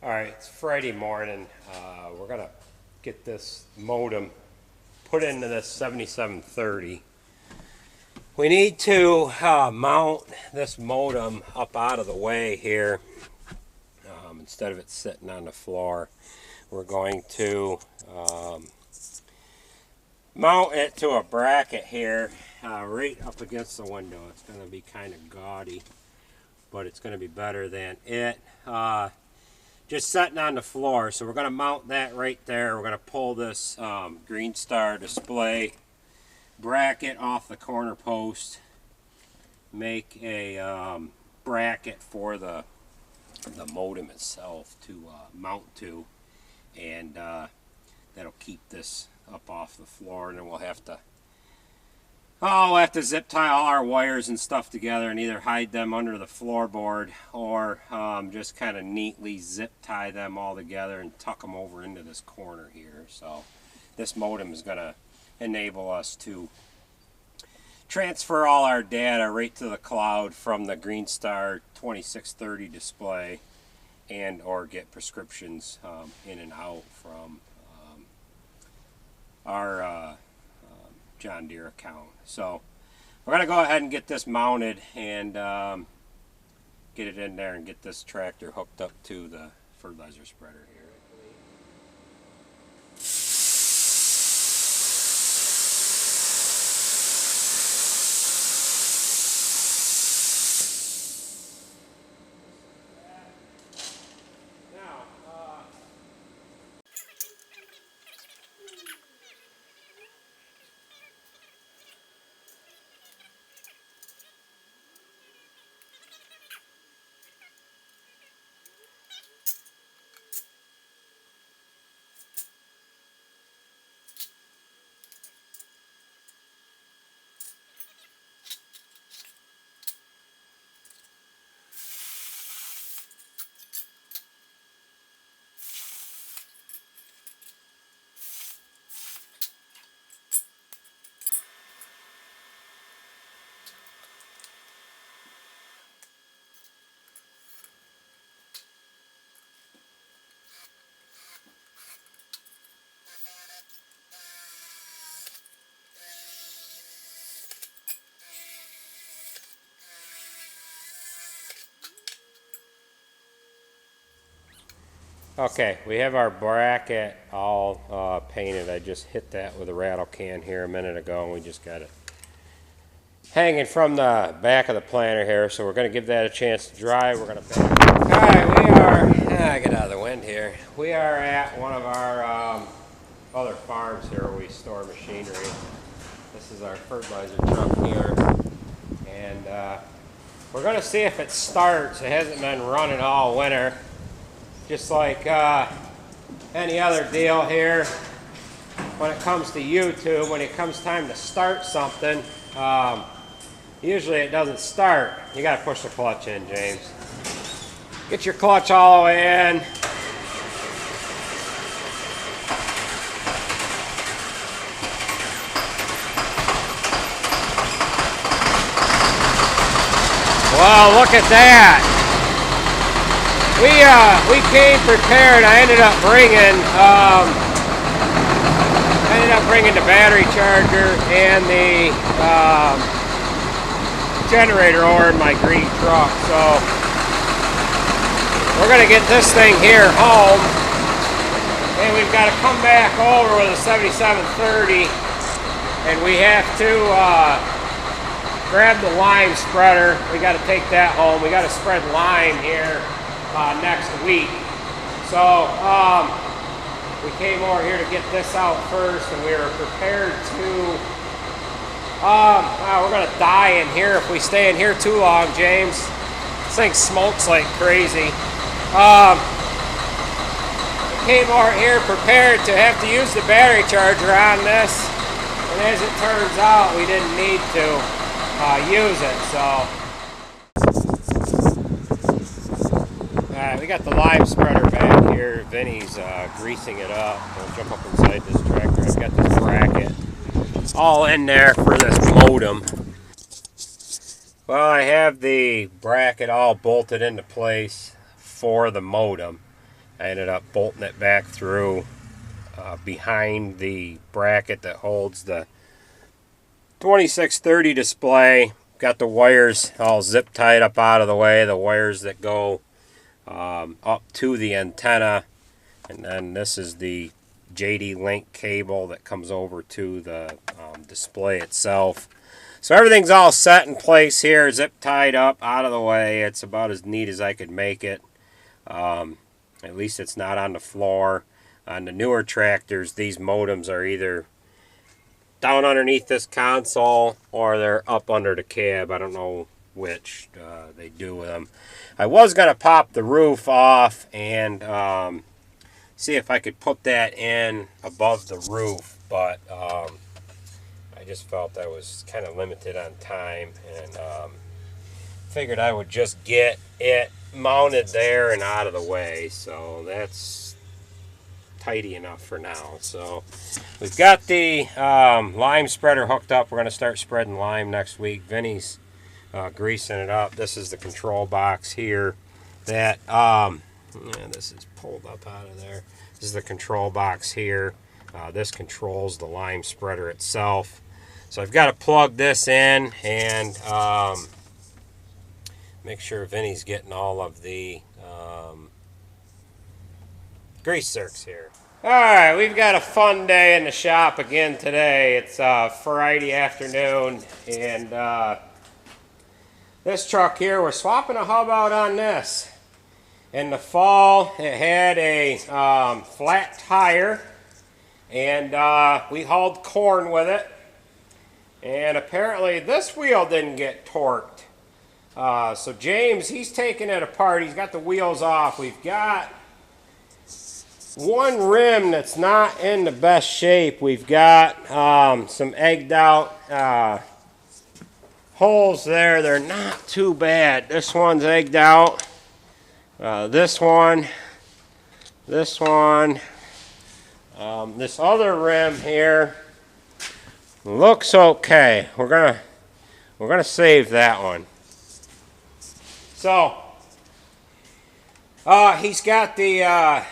All right, it's Friday morning. We're gonna get this modem put into this 7730. We need to mount this modem up out of the way here. Instead of it sitting on the floor, we're going to mount it to a bracket here, right up against the window. It's gonna be kind of gaudy, but it's gonna be better than it. Just sitting on the floor. So we're going to mount that right there. We're going to pull this Greenstar display bracket off the corner post, make a bracket for the modem itself to mount to, and that'll keep this up off the floor. And then we'll have to zip tie all our wires and stuff together and either hide them under the floorboard or just kind of neatly zip tie them all together and tuck them over into this corner here. So this modem is going to enable us to transfer all our data right to the cloud from the Greenstar 2630 display, and or get prescriptions in and out from our John Deere account. So we're going to go ahead and get this mounted and get it in there and get this tractor hooked up to the fertilizer spreader here. Okay, we have our bracket all painted. I just hit that with a rattle can here a minute ago, and we just got it hanging from the back of the planter here. So we're going to give that a chance to dry. We're going to back. All right, we are. Get out of the wind here. We are at one of our other farms here where we store machinery. This is our fertilizer truck here, and we're going to see if it starts. It hasn't been running all winter. Just like any other deal here, when it comes to YouTube, when it comes time to start something, usually it doesn't start. You got to push the clutch in, James. Get your clutch all the way in. Well, look at that. We came prepared. I ended up bringing the battery charger and the generator over in my green truck. So we're gonna get this thing here home, and we've got to come back over with a 7730, and we have to grab the lime spreader. We got to take that home. We got to spread lime here next week. So we came over here to get this out first, and we were prepared to we're gonna die in here if we stay in here too long, James. This thing smokes like crazy. We came over here prepared to have to use the battery charger on this, and as it turns out, we didn't need to use it. So we got the lime spreader back here. Vinny's greasing it up. We'll jump up inside this tractor. I've got this bracket all in there for this modem. Well, I have the bracket all bolted into place for the modem. I ended up bolting it back through behind the bracket that holds the 2630 display. Got the wires all zip tied up out of the way, the wires that go up to the antenna, and then this is the JD Link cable that comes over to the display itself. So everything's all set in place here, zip tied up out of the way. It's about as neat as I could make it. At least it's not on the floor. On the newer tractors, these modems are either down underneath this console or they're up under the cab. I don't know which they do with them. I was going to pop the roof off and see if I could put that in above the roof, but I just felt I was kind of limited on time, and figured I would just get it mounted there and out of the way. So that's tidy enough for now. So we've got the lime spreader hooked up. We're going to start spreading lime next week. Vinny's greasing it up. This is the control box here that this is pulled up out of there. This is the control box here. This controls the lime spreader itself. So I've got to plug this in and make sure Vinny's getting all of the grease zerks here. Alright, we've got a fun day in the shop again today. It's Friday afternoon, and this truck here, we're swapping a hub out on this. In the fall, it had a flat tire, and we hauled corn with it. And apparently this wheel didn't get torqued. So James, he's taking it apart. He's got the wheels off. We've got one rim that's not in the best shape. We've got some egged out holes there. They're not too bad. This one's egged out. This one. This other rim here looks okay. We're gonna save that one. So he's got the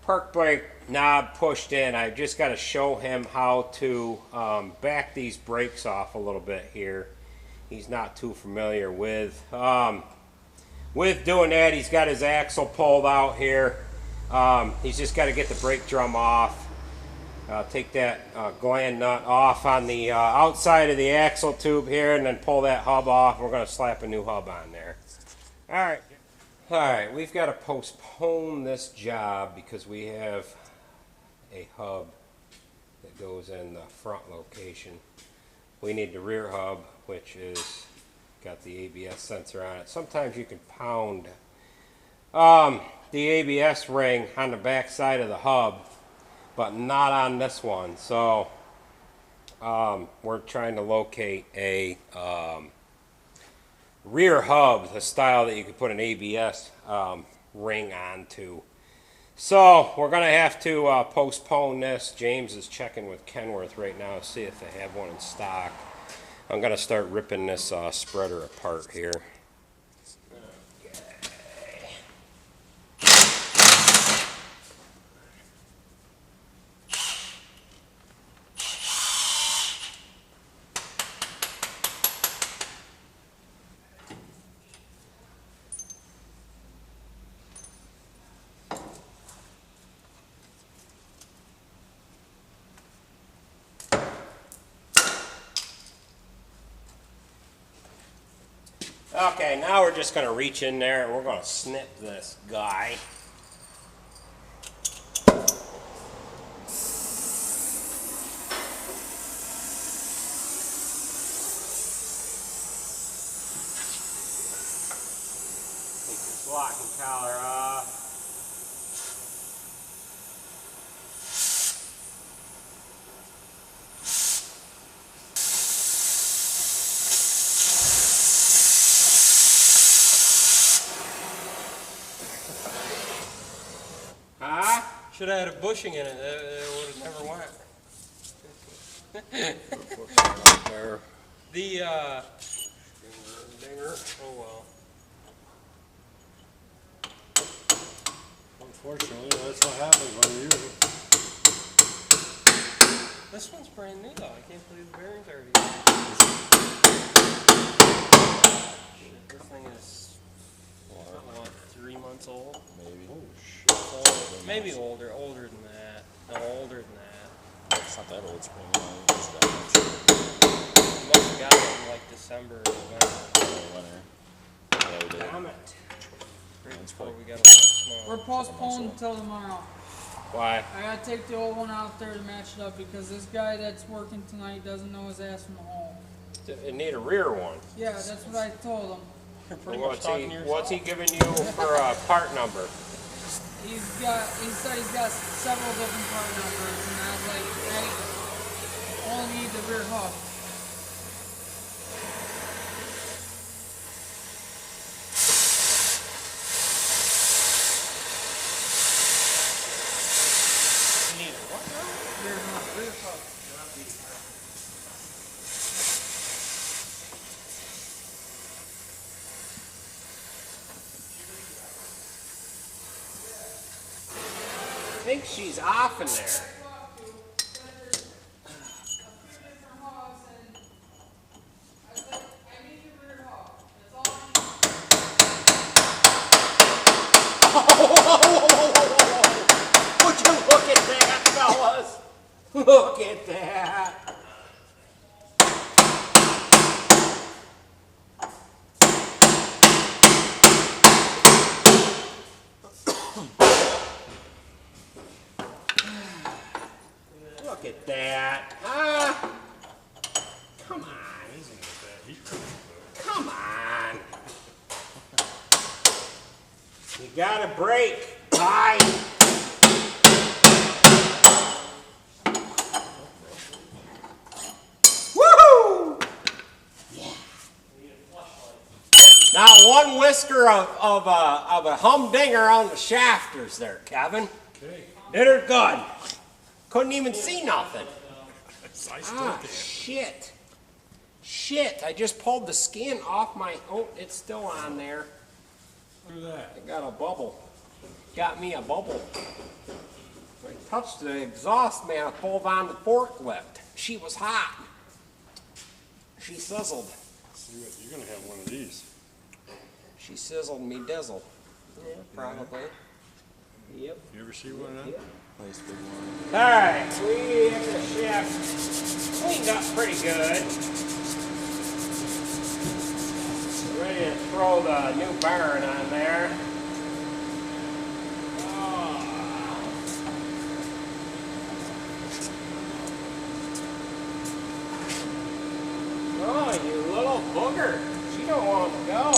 park brake knob pushed in. I just got to show him how to back these brakes off a little bit here. He's not too familiar with doing that. He's got his axle pulled out here. He's just got to get the brake drum off. Take that gland nut off on the outside of the axle tube here, and then pull that hub off. We're going to slap a new hub on there. Alright, we've got to postpone this job because we have a hub that goes in the front location. We need the rear hub, which is got the ABS sensor on it. Sometimes you can pound the ABS ring on the back side of the hub, but not on this one. So we're trying to locate a rear hub, the style that you could put an ABS ring onto. So we're going to have to postpone this. James is checking with Kenworth right now to see if they have one in stock. I'm going to start ripping this spreader apart here. Okay, now we're just going to reach in there and we're going to snip this guy. Take this locking collar off. Should have had a bushing in it. It would have never went. There. The dinger. Oh well. Unfortunately, that's what happens when you use it. This one's brand new though. I can't believe the bearings are already shit, this thing is, what, 3 months old? Maybe. Oh shit. So, maybe older than that. No, older than that. It's not that old spring. It's that much. We must have got it in like December or November. Winter. Yeah, we did. Damn it. Right That's before fine. we got a lot of snow. We're postponed until tomorrow. Why? I gotta take the old one out there to match it up because this guy that's working tonight doesn't know his ass from a hole. It need a rear one. Yeah, that's what I told him. You're pretty much talking to yourself. What's he giving you for a part number? He said he's got several different part numbers, and I was like, I only need the rear hook. You need a what now? Rear hook. Rear hook. I think she's off in there. Would you look at that, fellas? Look at that. Look at that. Come on. Come on. You gotta brake. Bye. Woo! Yeah. Not one whisker of a humdinger on the shafters there, Kevin. Okay. Did her good. Couldn't even see nothing. Ah, shit. Shit, I just pulled the skin off my, oh, it's still on there. Look at that. I got a bubble. Got me a bubble. I touched the exhaust, man. I pulled on the forklift. She was hot. She sizzled. See what, you're gonna have one of these. She sizzled me dizzle. Yeah, probably. Yep. You ever see one of them? Nice big one. Alright, we have the shaft cleaned up pretty good. We're ready to throw the new bearing on there. Oh, you little booger. She don't want to go.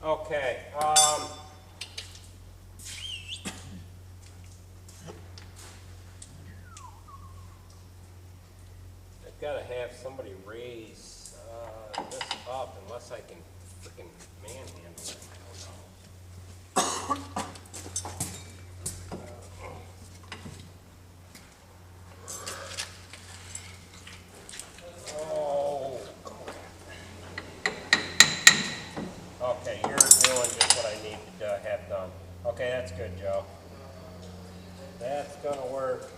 Okay, I've got to have somebody raise this up unless I can freaking manhandle it. I don't know. Oh. Okay, you're doing just what I need to have done. Okay, that's good, Joe. That's gonna work.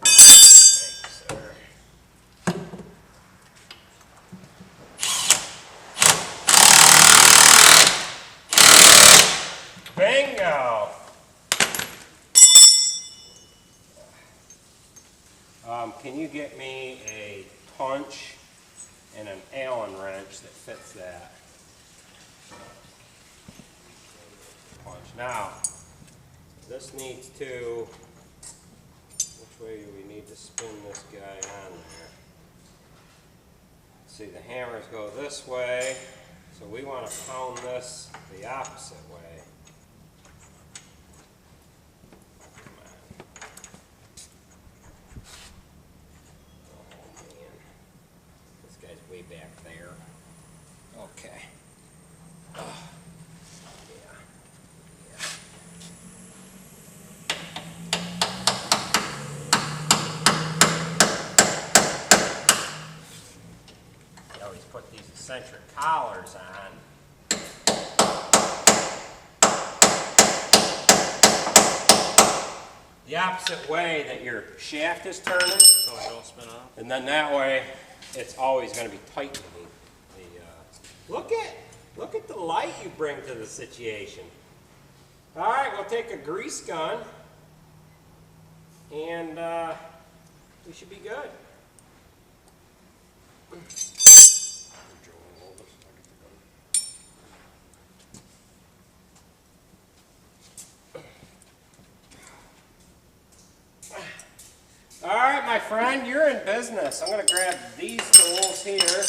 Thank you, sir. Bingo! Can you get me a punch and an Allen wrench that fits that? Punch. Now, this needs to, which way do we need to spin this guy on there? See, the hammers go this way, So we want to pound this the opposite way. Come on. Oh man, this guy's way back there. Okay. Oh. Yeah. You always put these eccentric collars on. The opposite way that your shaft is turning, So it don't spin off. and then that way it's always going to be tightening. Look at the light you bring to the situation. All right, we'll take a grease gun, and we should be good. All right, my friend, you're in business. I'm going to grab these tools here.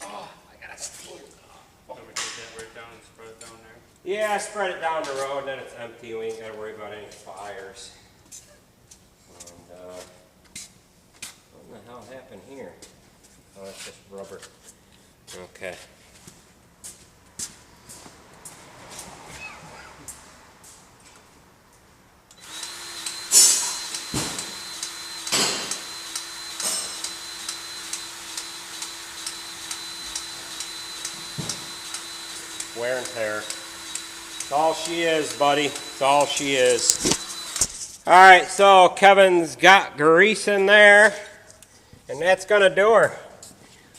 Oh, I got to stand up. So we take that right down and spread it down there. Yeah, spread it down the road, then it's empty. We ain't got to worry about any fires. And, what the hell happened here? Oh, that's just rubber. Okay. Wear and tear. It's all she is, buddy. It's all she is. All right, so Kevin's got grease in there, and that's gonna do her.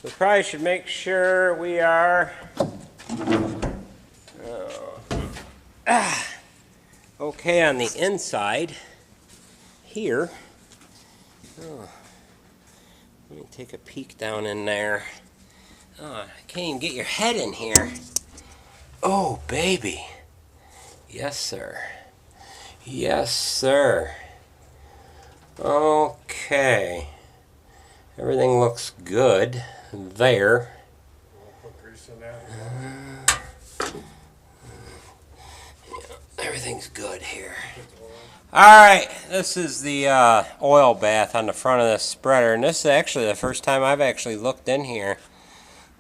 We probably should make sure we are okay on the inside here. Oh, let me take a peek down in there. Oh, I can't even get your head in here. Oh, baby. Yes, sir. Yes, sir. Okay. Everything looks good there. Put grease in there. Everything's good here. Alright, this is the oil bath on the front of the spreader, and this is actually the first time I've actually looked in here.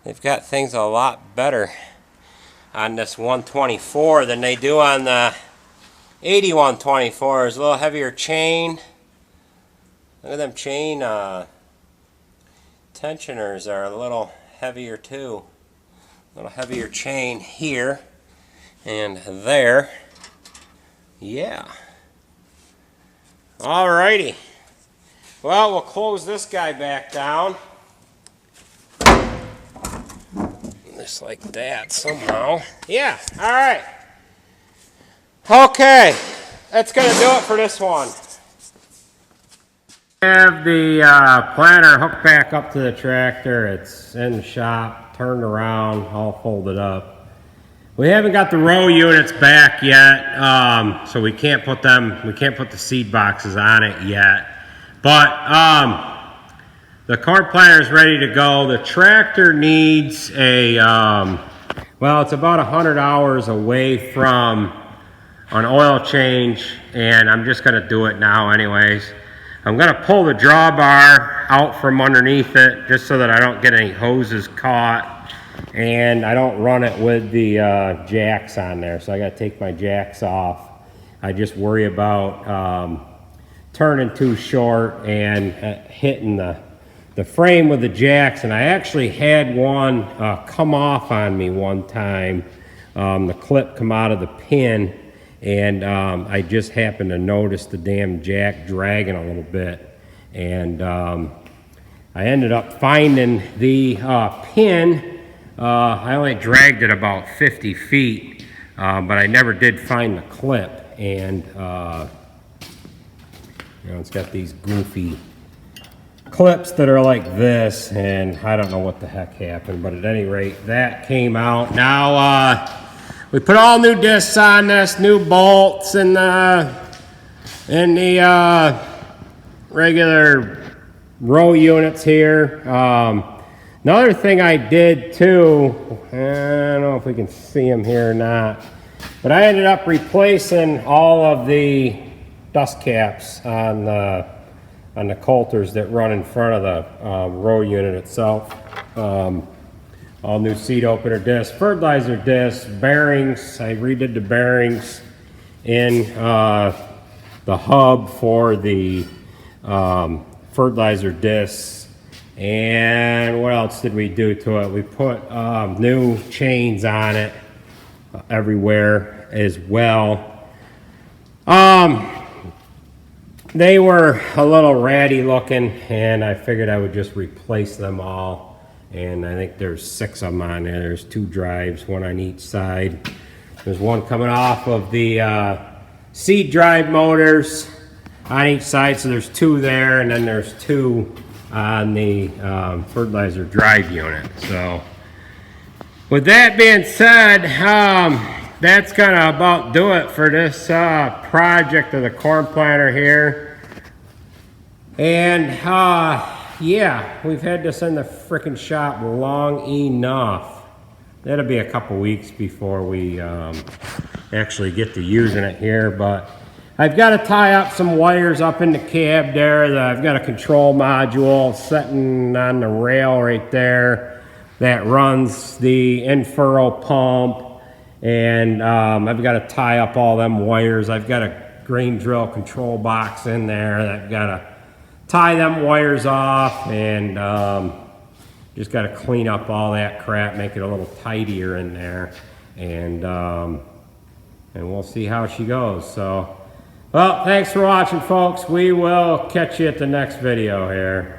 They've got things a lot better on this 124 than they do on the 8124. There's a little heavier chain. Look at them chain tensioners are a little heavier too. A little heavier chain here and there. Yeah. Alrighty. Well, we'll close this guy back down. Just like that somehow. Yeah, alright. Okay, that's going to do it for this one. Have the planter hooked back up to the tractor. It's in the shop, turned around, all folded up. We haven't got the row units back yet, so we can't put the seed boxes on it yet. But the cart planter is ready to go. The tractor needs a, well, it's about 100 hours away from an oil change, and I'm just going to do it now anyways. I'm going to pull the drawbar out from underneath it just so that I don't get any hoses caught, and I don't run it with the jacks on there, so I got to take my jacks off. I just worry about turning too short and hitting the frame with the jacks, and I actually had one come off on me one time. The clip come out of the pin, and I just happened to notice the damn jack dragging a little bit, and I ended up finding the pin. I only dragged it about 50 feet, but I never did find the clip, and you know, it's got these goofy clips that are like this, and I don't know what the heck happened, but at any rate, that came out. Now, we put all new discs on this, new bolts, and the regular row units here. Another thing I did too, I don't know if we can see them here or not, but I ended up replacing all of the dust caps on the coulters that run in front of the row unit itself. All new seat opener discs, fertilizer discs, bearings. I redid the bearings in the hub for the fertilizer discs. And what else did we do to it? We put new chains on it everywhere as well. They were a little ratty looking, and I figured I would just replace them all. And I think there's 6 of them on there. There's 2 drives, 1 on each side. There's 1 coming off of the seed drive motors on each side, so there's 2 there, and then there's 2 on the fertilizer drive unit. So with that being said, that's gonna about do it for this project of the corn planter here. And yeah, we've had this in the frickin' shop long enough. That'll be a couple weeks before we actually get to using it here, but I've got to tie up some wires up in the cab there. I've got a control module sitting on the rail right there that runs the in-furrow pump, and I've got to tie up all them wires. I've got a grain drill control box in there that I've got to tie them wires off, and just got to clean up all that crap, make it a little tidier in there, and we'll see how she goes. So, well, thanks for watching, folks. We will catch you at the next video here.